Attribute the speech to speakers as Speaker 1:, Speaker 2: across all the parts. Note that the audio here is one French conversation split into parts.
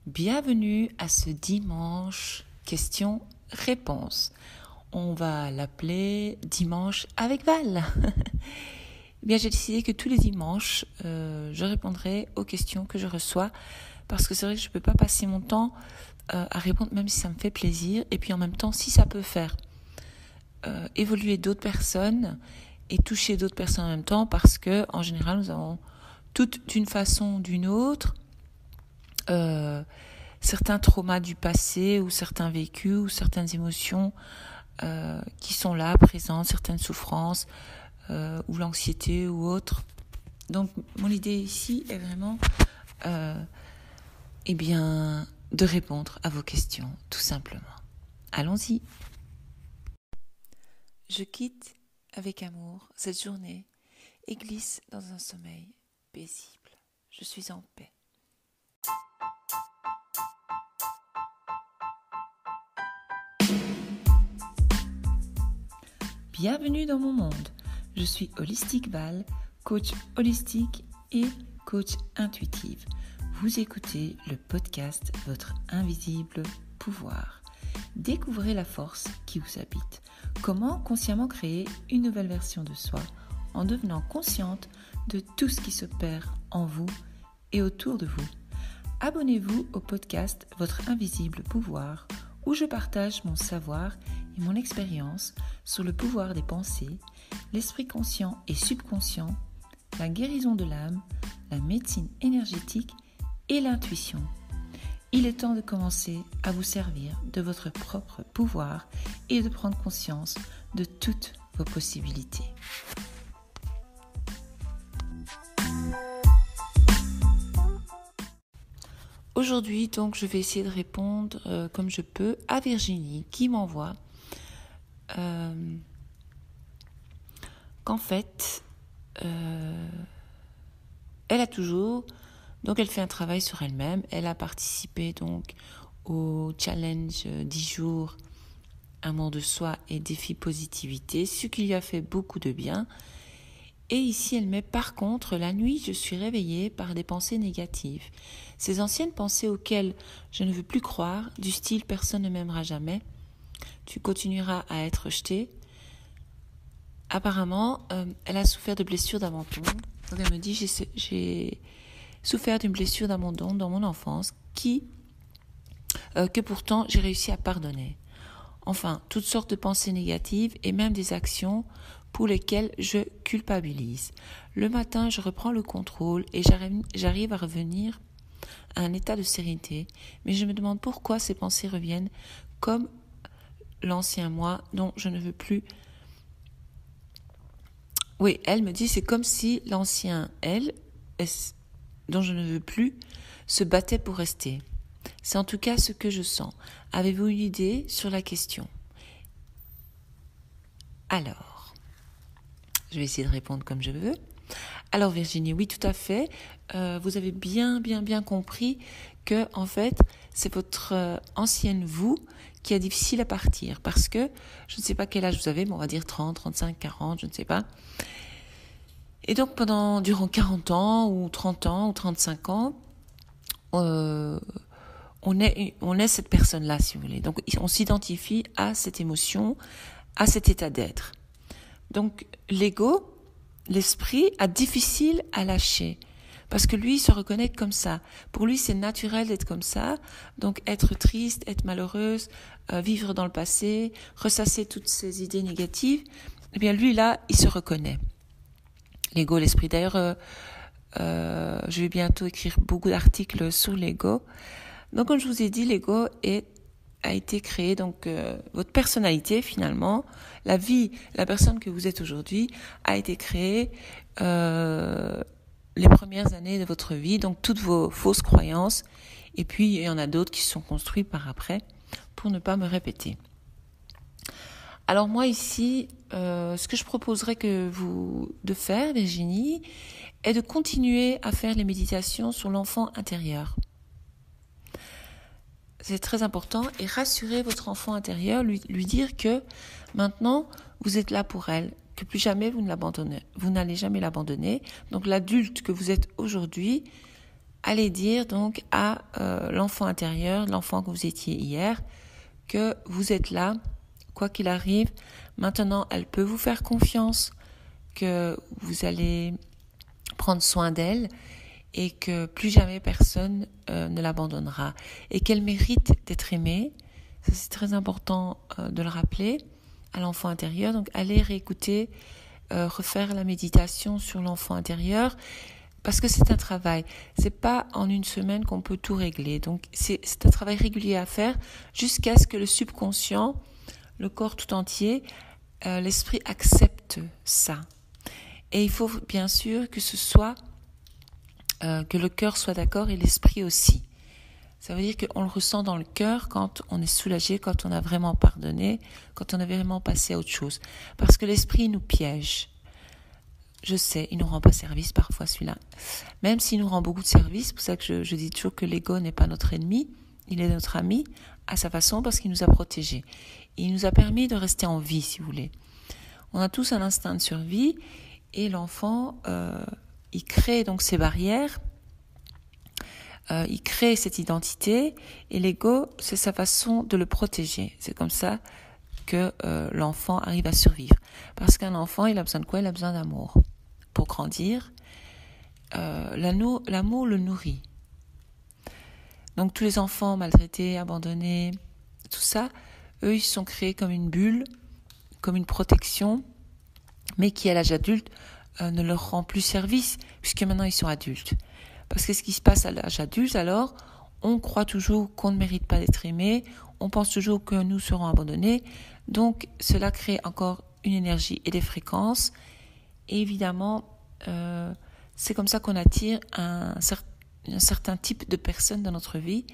Speaker 1: Bienvenue à ce dimanche questions-réponses. On va l'appeler dimanche avec Val. Eh bien, j'ai décidé que tous les dimanches, je répondrai aux questions que je reçois parce que c'est vrai que je ne peux pas passer mon temps à répondre même si ça me fait plaisir et puis en même temps si ça peut faire évoluer d'autres personnes et toucher d'autres personnes en même temps parce que en général nous avons toutes d'une façon ou d'une autre certains traumas du passé ou certains vécus ou certaines émotions qui sont là, présentes, certaines souffrances ou l'anxiété ou autre. Donc mon idée ici est vraiment de répondre à vos questions, tout simplement. Allons-y. Je quitte avec amour cette journée et glisse dans un sommeil paisible. Je suis en paix. Bienvenue dans mon monde. Je suis Holistic Val, coach holistique et coach intuitive. Vous écoutez le podcast Votre invisible pouvoir. Découvrez la force qui vous habite. Comment consciemment créer une nouvelle version de soi en devenant consciente de tout ce qui s'opère en vous et autour de vous. Abonnez-vous au podcast Votre invisible pouvoir où je partage mon savoir et mon expérience sur le pouvoir des pensées, l'esprit conscient et subconscient, la guérison de l'âme, la médecine énergétique et l'intuition. Il est temps de commencer à vous servir de votre propre pouvoir et de prendre conscience de toutes vos possibilités. Aujourd'hui, donc, je vais essayer de répondre comme je peux à Virginie qui m'envoie qu'en fait, elle a toujours, donc elle fait un travail sur elle-même. Elle a participé donc au challenge 10 jours, amour de soi et défi positivité, ce qui lui a fait beaucoup de bien. Et ici, elle met par contre, la nuit, je suis réveillée par des pensées négatives. Ces anciennes pensées auxquelles je ne veux plus croire, du style personne ne m'aimera jamais, tu continueras à être rejeté. Apparemment, elle a souffert de blessures d'abandon. Donc elle me dit, j'ai souffert d'une blessure d'abandon dans mon enfance que pourtant j'ai réussi à pardonner. Enfin, toutes sortes de pensées négatives et même des actions pour lesquelles je culpabilise. Le matin, je reprends le contrôle et j'arrive à revenir à un état de sérénité, mais je me demande pourquoi ces pensées reviennent comme l'ancien moi dont je ne veux plus. Oui, elle me dit, c'est comme si l'ancien elle, dont je ne veux plus, se battait pour rester. C'est en tout cas ce que je sens. Avez-vous une idée sur la question ? Alors, je vais essayer de répondre comme je veux. Alors Virginie, oui, tout à fait. Vous avez bien compris que en fait, c'est votre ancienne vous qui est difficile à partir parce que je ne sais pas quel âge vous avez, mais on va dire 30, 35, 40, je ne sais pas. Et donc durant 40 ans ou 30 ans ou 35 ans, on est cette personne-là, si vous voulez. Donc on s'identifie à cette émotion, à cet état d'être. Donc l'ego, l'esprit a difficile à lâcher parce que lui il se reconnaît comme ça. Pour lui c'est naturel d'être comme ça, donc être triste, être malheureuse, vivre dans le passé, ressasser toutes ces idées négatives, eh bien lui là il se reconnaît. L'ego, l'esprit. D'ailleurs je vais bientôt écrire beaucoup d'articles sur l'ego. Donc comme je vous ai dit, l'ego a été créé, donc votre personnalité finalement, la personne que vous êtes aujourd'hui a été créée les premières années de votre vie, donc toutes vos fausses croyances, et puis il y en a d'autres qui se sont construites par après, pour ne pas me répéter. Alors moi ici, ce que je proposerais de faire, Virginie, est de continuer à faire les méditations sur l'enfant intérieur. C'est très important, et rassurer votre enfant intérieur, lui dire que maintenant vous êtes là pour elle, que plus jamais vous n'allez jamais l'abandonner. Donc l'adulte que vous êtes aujourd'hui allez dire donc à l'enfant intérieur, l'enfant que vous étiez hier, que vous êtes là, quoi qu'il arrive. Maintenant, elle peut vous faire confiance, que vous allez prendre soin d'elle et que plus jamais personne ne l'abandonnera et qu'elle mérite d'être aimée. Ça, c'est très important de le rappeler à l'enfant intérieur. Donc, allez réécouter, refaire la méditation sur l'enfant intérieur parce que c'est un travail. C'est pas en une semaine qu'on peut tout régler. Donc, c'est un travail régulier à faire jusqu'à ce que le subconscient, le corps tout entier, l'esprit accepte ça. Et il faut bien sûr que ce soit que le cœur soit d'accord et l'esprit aussi. Ça veut dire qu'on le ressent dans le cœur quand on est soulagé, quand on a vraiment pardonné, quand on a vraiment passé à autre chose. Parce que l'esprit nous piège. Je sais, il nous rend pas service parfois celui-là. Même s'il nous rend beaucoup de service, c'est pour ça que je dis toujours que l'ego n'est pas notre ennemi, il est notre ami à sa façon parce qu'il nous a protégés. Il nous a permis de rester en vie, si vous voulez. On a tous un instinct de survie et l'enfant, il crée donc ces barrières, il crée cette identité et l'ego, c'est sa façon de le protéger. C'est comme ça que l'enfant arrive à survivre. Parce qu'un enfant, il a besoin de quoi? Il a besoin d'amour. Pour grandir, l'amour le nourrit. Donc tous les enfants maltraités, abandonnés, tout ça, eux, ils sont créés comme une bulle, comme une protection, mais qui à l'âge adulte ne leur rend plus service, puisque maintenant ils sont adultes. Parce que ce qui se passe à l'âge adulte, alors, on croit toujours qu'on ne mérite pas d'être aimé, on pense toujours que nous serons abandonnés, donc cela crée encore une énergie et des fréquences. Et évidemment, c'est comme ça qu'on attire un certain type de personne dans notre vie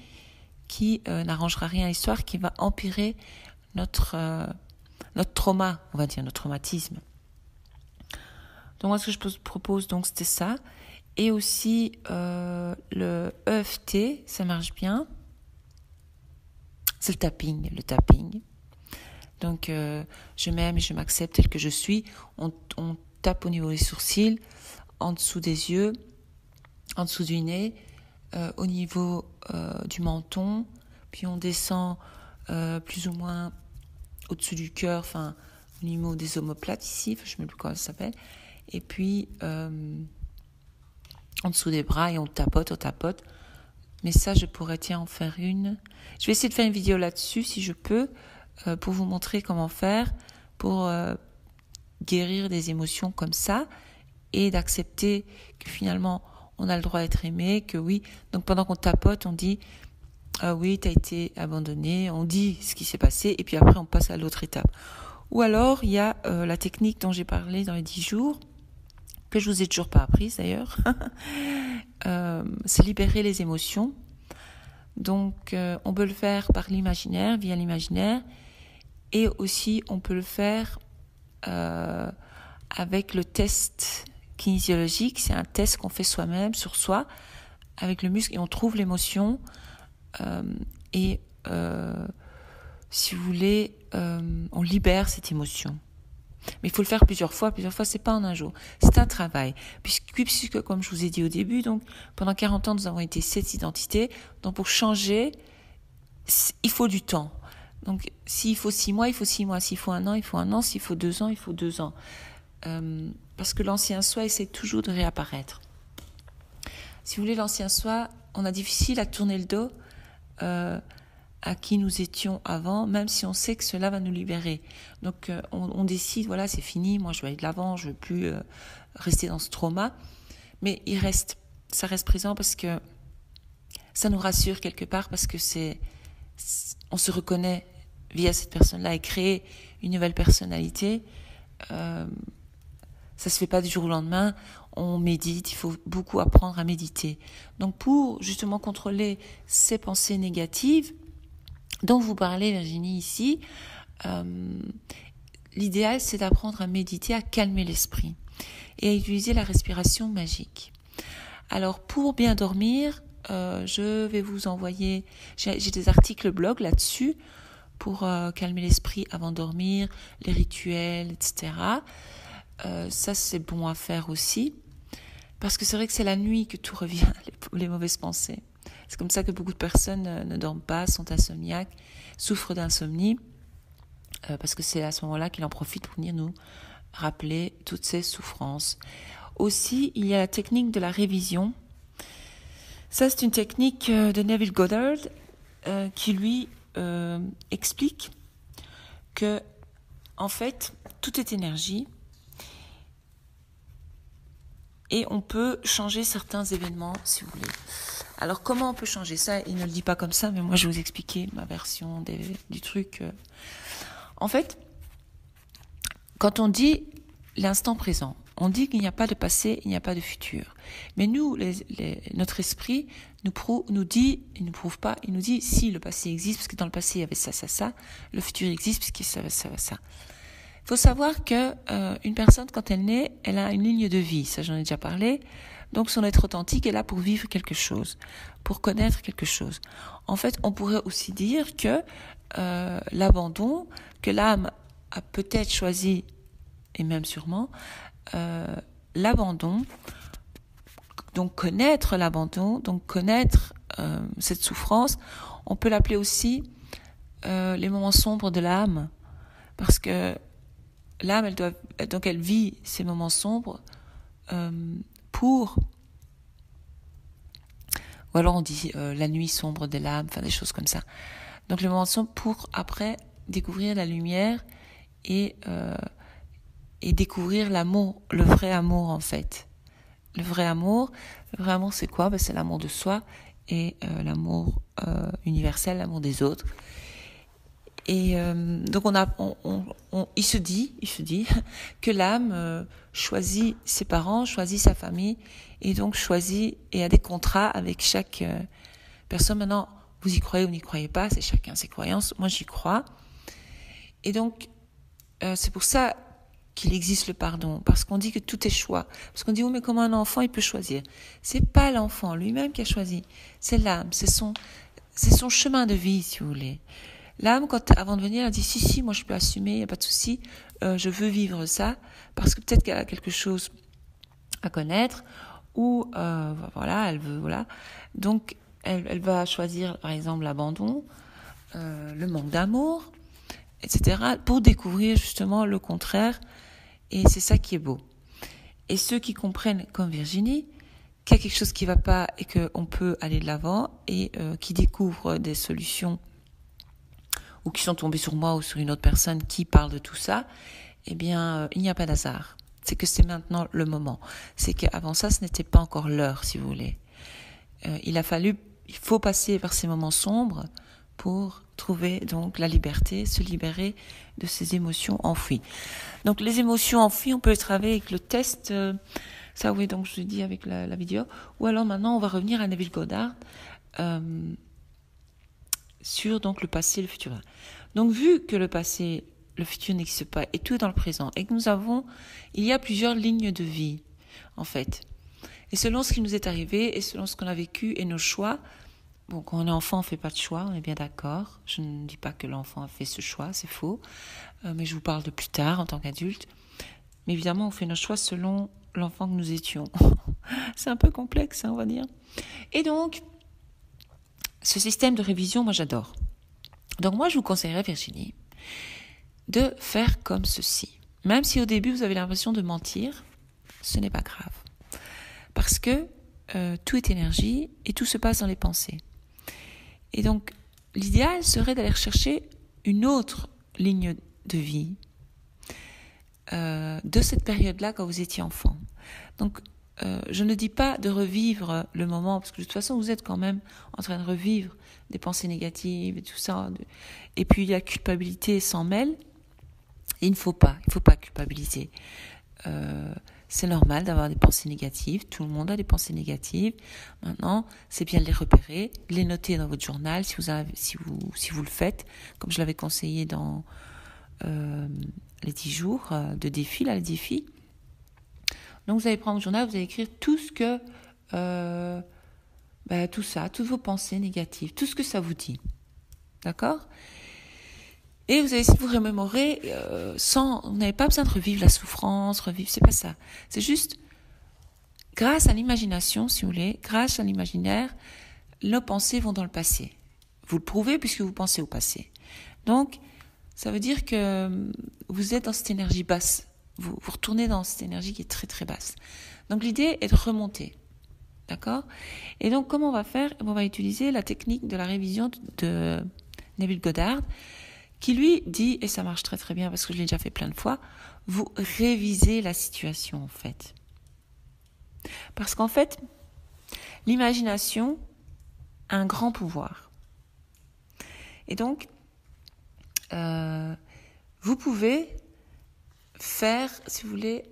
Speaker 1: qui n'arrangera rien à l'histoire, qui va empirer notre trauma, on va dire, notre traumatisme. Donc moi, ce que je propose, donc, c'était ça. Et aussi, le EFT, ça marche bien. C'est le tapping. Donc, je m'aime et je m'accepte tel que je suis. On tape au niveau des sourcils, en dessous des yeux, en dessous du nez, au niveau du menton, puis on descend plus ou moins au-dessus du cœur, enfin au niveau des omoplates ici, je ne sais plus comment ça s'appelle, et puis en dessous des bras et on tapote. Mais ça, je pourrais en faire une. Je vais essayer de faire une vidéo là-dessus si je peux, pour vous montrer comment faire pour guérir des émotions comme ça et d'accepter que finalement on a le droit d'être aimé, que oui. Donc pendant qu'on tapote, on dit oui, t'as été abandonné, on dit ce qui s'est passé et puis après on passe à l'autre étape. Ou alors il y a la technique dont j'ai parlé dans les 10 jours, que je vous ai toujours pas apprise d'ailleurs, c'est libérer les émotions. Donc on peut le faire par l'imaginaire, via l'imaginaire, et aussi on peut le faire avec le test kinésiologique. C'est un test qu'on fait soi-même sur soi avec le muscle et on trouve l'émotion si vous voulez, on libère cette émotion. Mais il faut le faire plusieurs fois, c'est pas en un jour. C'est un travail. Puisque, comme je vous ai dit au début, donc, pendant 40 ans, nous avons été cette identité. Donc, pour changer, il faut du temps. Donc, s'il faut 6 mois, il faut 6 mois. S'il faut 1 an, il faut 1 an. S'il faut 2 ans, il faut 2 ans. Parce que l'ancien soi essaie toujours de réapparaître. Si vous voulez, l'ancien soi, on a difficile à tourner le dos à qui nous étions avant, même si on sait que cela va nous libérer. Donc on décide, voilà, c'est fini, moi je vais aller de l'avant, je ne veux plus rester dans ce trauma. Mais ça reste présent parce que ça nous rassure quelque part, parce que on se reconnaît via cette personne-là et créer une nouvelle personnalité. Ça se fait pas du jour au lendemain. On médite, il faut beaucoup apprendre à méditer. Donc pour justement contrôler ces pensées négatives dont vous parlez, Virginie, ici, l'idéal, c'est d'apprendre à méditer, à calmer l'esprit et à utiliser la respiration magique. Alors, pour bien dormir, je vais vous envoyer, j'ai des articles blog là-dessus pour calmer l'esprit avant de dormir, les rituels, etc. Ça, c'est bon à faire aussi. Parce que c'est vrai que c'est la nuit que tout revient, les mauvaises pensées. C'est comme ça que beaucoup de personnes ne dorment pas, sont insomniaques, souffrent d'insomnie, parce que c'est à ce moment-là qu'il en profite pour venir nous rappeler toutes ces souffrances. Aussi, il y a la technique de la révision. Ça, c'est une technique de Neville Goddard qui, lui, explique que, en fait, tout est énergie et on peut changer certains événements, si vous voulez. Alors, comment on peut changer ça? Il ne le dit pas comme ça, mais moi, je vais vous expliquer ma version du truc. En fait, quand on dit l'instant présent, on dit qu'il n'y a pas de passé, il n'y a pas de futur. Mais nous, notre esprit nous dit, il ne prouve pas, il nous dit si le passé existe, parce que dans le passé il y avait ça, ça, ça, le futur existe, parce qu'il y avait ça, ça. Il faut savoir que une personne, quand elle naît, elle a une ligne de vie, ça j'en ai déjà parlé. Donc son être authentique est là pour vivre quelque chose, pour connaître quelque chose. En fait, on pourrait aussi dire que l'abandon, que l'âme a peut-être choisi, et même sûrement, l'abandon, donc connaître l'abandon, donc connaître cette souffrance, on peut l'appeler aussi les moments sombres de l'âme, parce que l'âme, elle vit ces moments sombres ou alors on dit la nuit sombre de l'âme, enfin des choses comme ça. Donc les moments sombres pour après découvrir la lumière et découvrir l'amour, le vrai amour en fait. Le vrai amour c'est quoi? C'est l'amour de soi et l'amour universel, l'amour des autres. Et donc il se dit que l'âme choisit ses parents, choisit sa famille et donc choisit et a des contrats avec chaque personne. Maintenant, vous y croyez ou n'y croyez pas, c'est chacun ses croyances. Moi, j'y crois. Et donc, c'est pour ça qu'il existe le pardon, parce qu'on dit que tout est choix. Parce qu'on dit, oh, mais comment un enfant, il peut choisir? C'est pas l'enfant lui-même qui a choisi, c'est l'âme, c'est son chemin de vie, si vous voulez. L'âme, avant de venir, elle dit, si, moi je peux assumer, il n'y a pas de souci, je veux vivre ça, parce que peut-être qu'elle a quelque chose à connaître, ou voilà, elle veut, voilà. Donc, elle va choisir, par exemple, l'abandon, le manque d'amour, etc., pour découvrir justement le contraire. Et c'est ça qui est beau. Et ceux qui comprennent, comme Virginie, qu'il y a quelque chose qui ne va pas et qu'on peut aller de l'avant et qui découvrent des solutions ou qui sont tombés sur moi ou sur une autre personne qui parle de tout ça, eh bien, il n'y a pas d'hasard. C'est que c'est maintenant le moment. C'est qu'avant ça, ce n'était pas encore l'heure, si vous voulez. Il faut passer par ces moments sombres pour trouver donc la liberté, se libérer de ces émotions enfouies. Donc les émotions enfouies, on peut les travailler avec le test, ça oui, donc je vous dis avec la vidéo, ou alors maintenant on va revenir à Neville Goddard sur donc le passé et le futur. Donc vu que le passé, le futur n'existe pas et tout est dans le présent et que il y a plusieurs lignes de vie en fait. Et selon ce qui nous est arrivé et selon ce qu'on a vécu et nos choix, bon, quand on est enfant, on ne fait pas de choix, on est bien d'accord. Je ne dis pas que l'enfant a fait ce choix, c'est faux. Mais je vous parle de plus tard, en tant qu'adulte. Mais évidemment, on fait nos choix selon l'enfant que nous étions. C'est un peu complexe, hein, on va dire. Et donc, ce système de révision, moi, j'adore. Donc, moi, je vous conseillerais, Virginie, de faire comme ceci. Même si au début, vous avez l'impression de mentir, ce n'est pas grave. Parce que tout est énergie et tout se passe dans les pensées. Et donc, l'idéal serait d'aller rechercher une autre ligne de vie de cette période-là quand vous étiez enfant. Donc, je ne dis pas de revivre le moment, parce que de toute façon, vous êtes quand même en train de revivre des pensées négatives et tout ça. Et puis, la culpabilité s'en mêle. Et il ne faut pas culpabiliser. C'est normal d'avoir des pensées négatives. Tout le monde a des pensées négatives. Maintenant, c'est bien de les repérer, de les noter dans votre journal si vous le faites, comme je l'avais conseillé dans les 10 jours de défi, là, les défis. Donc, vous allez prendre votre journal, vous allez écrire tout ce que, tout ça, toutes vos pensées négatives, tout ce que ça vous dit. D'accord ? Et vous allez essayer de vous remémorer vous n'avez pas besoin de revivre la souffrance, c'est pas ça. C'est juste grâce à l'imagination, si vous voulez, grâce à l'imaginaire, nos pensées vont dans le passé. Vous le prouvez puisque vous pensez au passé. Donc, ça veut dire que vous êtes dans cette énergie basse. Vous retournez dans cette énergie qui est très très basse. Donc, l'idée est de remonter. D'accord ? Et donc, comment on va faire ? On va utiliser la technique de la révision de Neville Goddard, qui lui dit, et ça marche très très bien parce que je l'ai déjà fait plein de fois, vous révisez la situation en fait. Parce qu'en fait, l'imagination a un grand pouvoir. Et donc, vous pouvez faire, si vous voulez,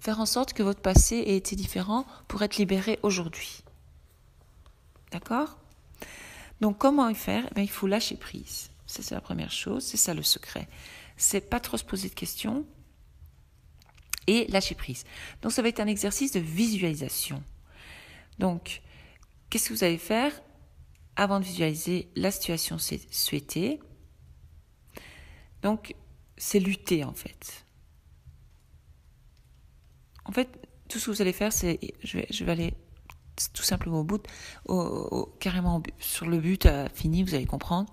Speaker 1: faire en sorte que votre passé ait été différent pour être libéré aujourd'hui. D'accord ? Donc, comment faire ? Il faut lâcher prise. Ça, c'est la première chose. C'est ça le secret. C'est pas trop se poser de questions et lâcher prise. Donc, ça va être un exercice de visualisation. Donc, qu'est-ce que vous allez faire avant de visualiser la situation souhaitée ? Donc, c'est lutter, en fait. En fait, tout ce que vous allez faire, c'est... Je vais aller tout simplement au bout, carrément sur le but fini, vous allez comprendre.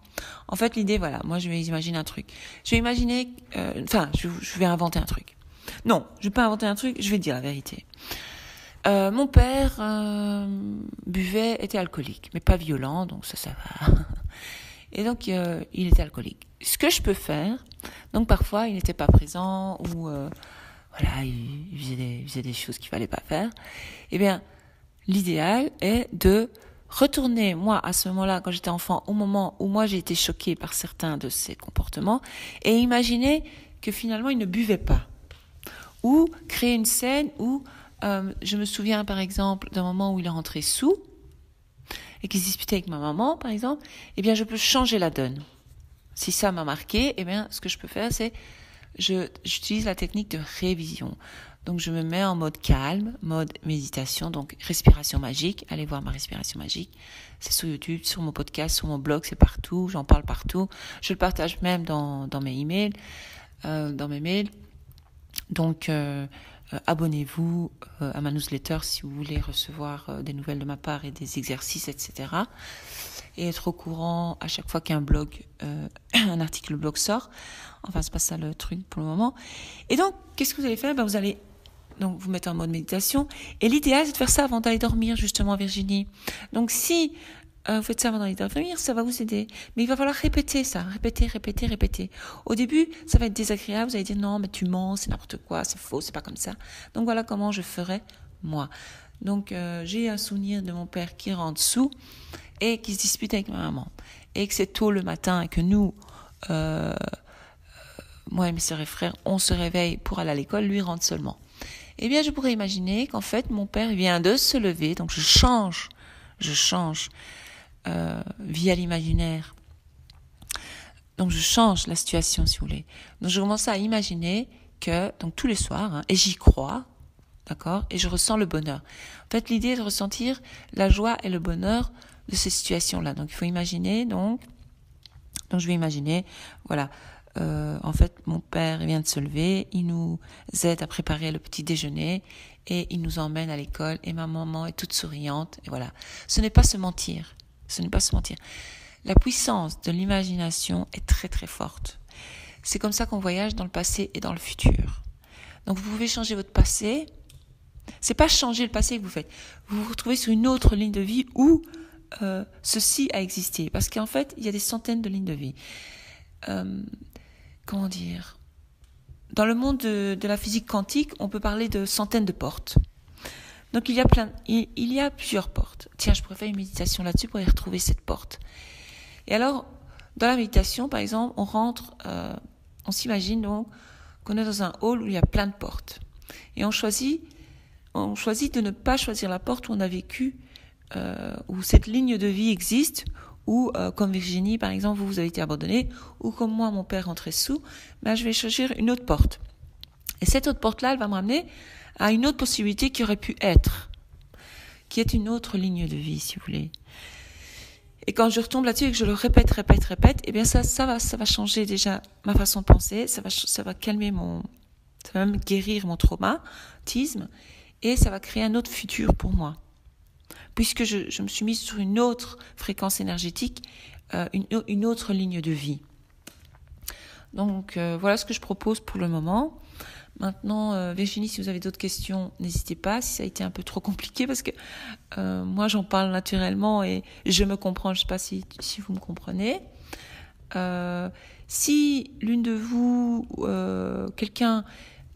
Speaker 1: En fait, l'idée, voilà, moi, je vais imaginer un truc. Je vais imaginer... je vais inventer un truc. Non, je vais pas inventer un truc, je vais dire la vérité. Mon père buvait, était alcoolique, mais pas violent, donc ça va. Et donc, il était alcoolique. Ce que je peux faire, donc parfois, il n'était pas présent, ou voilà, il faisait des choses qu'il fallait pas faire. Eh bien, l'idéal est de retourner, moi, à ce moment-là, quand j'étais enfant, au moment où moi j'ai été choquée par certains de ses comportements, et imaginer que finalement, il ne buvait pas. Ou créer une scène où je me souviens par exemple d'un moment où il est rentré sous et qu'il se disputait avec ma maman par exemple, eh bien je peux changer la donne. Si ça m'a marqué, eh bien ce que je peux faire c'est j'utilise la technique de révision. Donc je me mets en mode calme, mode méditation, donc respiration magique. Allez voir ma respiration magique. C'est sur YouTube, sur mon podcast, sur mon blog, c'est partout, j'en parle partout. Je le partage même dans mes emails, dans mes mails. Donc, abonnez-vous à ma newsletter si vous voulez recevoir des nouvelles de ma part et des exercices, etc. Et être au courant à chaque fois qu'un blog, un article blog sort. Enfin, c'est pas ça le truc pour le moment. Et donc, qu'est-ce que vous allez faire ? Vous allez donc vous mettre en mode méditation. Et l'idéal, c'est de faire ça avant d'aller dormir, justement, Virginie. Donc, si vous faites ça avant d'aller dormir, ça va vous aider. Mais il va falloir répéter ça, répéter. Au début, ça va être désagréable, vous allez dire non, mais tu mens, c'est n'importe quoi, c'est faux, c'est pas comme ça. Donc voilà comment je ferais moi. Donc j'ai un souvenir de mon père qui rentre sous et qui se dispute avec ma maman. Et que c'est tôt le matin et que nous, moi et mes sœurs et frères, on se réveille pour aller à l'école, lui rentre seulement. Eh bien, je pourrais imaginer qu'en fait, mon père vient de se lever, donc je change via l'imaginaire. Donc je change la situation si vous voulez. Donc je commence à imaginer que, donc tous les soirs, et j'y crois, d'accord, et je ressens le bonheur. En fait, l'idée est de ressentir la joie et le bonheur de ces situations-là. Donc il faut imaginer, donc je vais imaginer, voilà, en fait mon père vient de se lever, il nous aide à préparer le petit déjeuner et il nous emmène à l'école et ma maman est toute souriante, et voilà. Ce n'est pas se mentir. La puissance de l'imagination est très très forte. C'est comme ça qu'on voyage dans le passé et dans le futur. Donc vous pouvez changer votre passé. C'est pas changer le passé que vous faites. Vous vous retrouvez sur une autre ligne de vie où ceci a existé. Parce qu'en fait, il y a des centaines de lignes de vie. Comment dire ? Dans le monde de la physique quantique, on peut parler de centaines de portes. Donc il y a plusieurs portes. Tiens, je pourrais faire une méditation là-dessus pour y retrouver cette porte. Et alors, dans la méditation, par exemple, on rentre, on s'imagine donc qu'on est dans un hall où il y a plein de portes. Et on choisit de ne pas choisir la porte où on a vécu, où cette ligne de vie existe, ou comme Virginie, par exemple, vous avez été abandonnée, ou comme moi, mon père rentrait sous, je vais choisir une autre porte. Et cette autre porte-là, elle va me ramener à une autre possibilité qui aurait pu être, qui est une autre ligne de vie, si vous voulez. Et quand je retombe là-dessus et que je le répète, eh bien ça va changer déjà ma façon de penser, ça va calmer ça va même guérir mon traumatisme, et ça va créer un autre futur pour moi. Puisque je me suis mise sur une autre fréquence énergétique, une autre ligne de vie. Donc voilà ce que je propose pour le moment. Maintenant, Virginie, si vous avez d'autres questions, n'hésitez pas. Si ça a été un peu trop compliqué, parce que moi, j'en parle naturellement et je me comprends. Je ne sais pas si vous me comprenez. Si l'une de vous, quelqu'un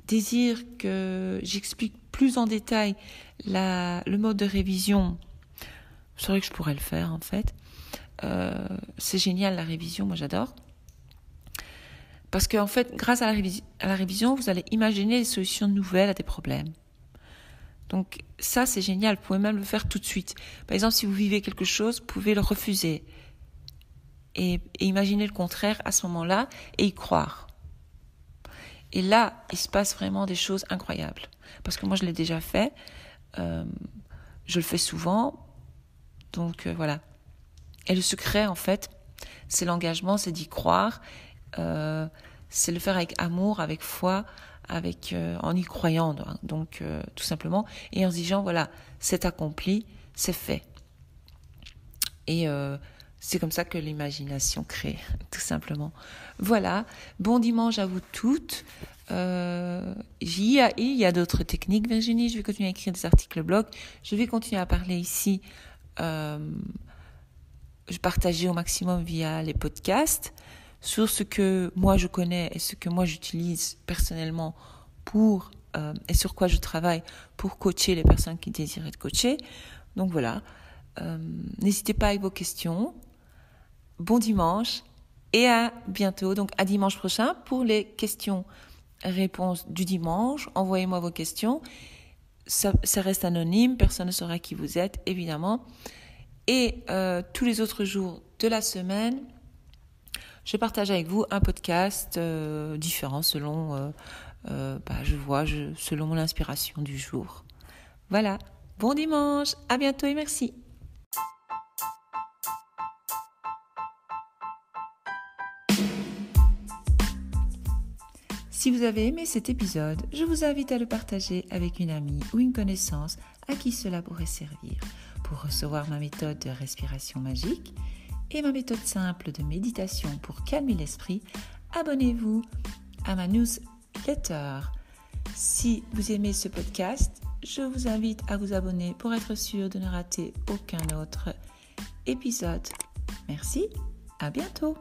Speaker 1: désire que j'explique plus en détail le mode de révision, c'est vrai que je pourrais le faire en fait. C'est génial la révision, moi j'adore. Parce qu'en fait, grâce à la révision, vous allez imaginer des solutions nouvelles à des problèmes. Donc ça, c'est génial. Vous pouvez même le faire tout de suite. Par exemple, si vous vivez quelque chose, vous pouvez le refuser. Et imaginer le contraire à ce moment-là et y croire. Et là, il se passe vraiment des choses incroyables. Parce que moi, je l'ai déjà fait. Je le fais souvent. Donc voilà. Et le secret, en fait, c'est l'engagement, c'est d'y croire. C'est le faire avec amour, avec foi, en y croyant, donc tout simplement, et en se disant voilà, c'est accompli, c'est fait. Et c'est comme ça que l'imagination crée, tout simplement. Voilà, bon dimanche à vous toutes. Il y a d'autres techniques, Virginie. Je vais continuer à écrire des articles blog. Je vais continuer à parler ici, partager au maximum via les podcasts sur ce que moi je connais et ce que moi j'utilise personnellement et sur quoi je travaille pour coacher les personnes qui désirent être coachées. Donc voilà, n'hésitez pas avec vos questions. Bon dimanche et à bientôt, donc à dimanche prochain pour les questions-réponses du dimanche. Envoyez-moi vos questions. Ça reste anonyme, personne ne saura qui vous êtes, évidemment. Et tous les autres jours de la semaine, je partage avec vous un podcast différent selon, selon mon inspiration du jour. Voilà, bon dimanche, à bientôt et merci. Si vous avez aimé cet épisode, je vous invite à le partager avec une amie ou une connaissance à qui cela pourrait servir. Pour recevoir ma méthode de respiration magique et ma méthode simple de méditation pour calmer l'esprit, abonnez-vous à ma newsletter. Si vous aimez ce podcast, je vous invite à vous abonner pour être sûr de ne rater aucun autre épisode. Merci, à bientôt.